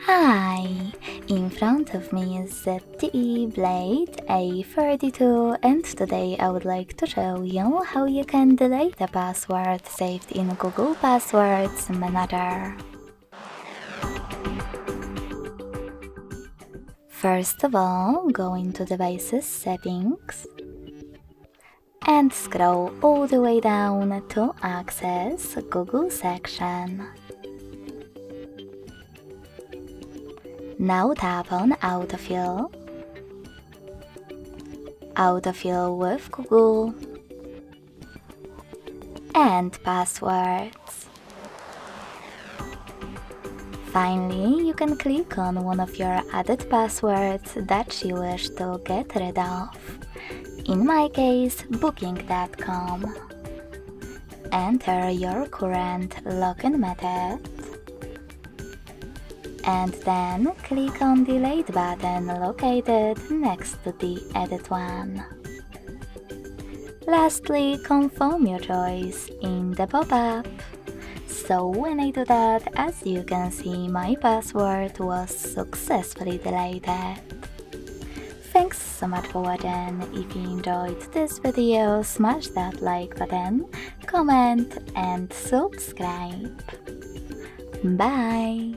Hi! In front of me is ZTE Blade A32 and today I would like to show you how you can delete a password saved in Google Passwords Manager. First of all, go into Devices Settings and scroll all the way down to access Google section. Now tap on Autofill, Autofill with Google, and Passwords. Finally, you can click on one of your added passwords that you wish to get rid of. In my case, Booking.com. Enter your current login method and then click on the Delete button located next to the edit one. Lastly, confirm your choice in the pop-up. So when I do that, as you can see, my password was successfully deleted. Thanks so much for watching. If you enjoyed this video, smash that like button, comment and subscribe. Bye!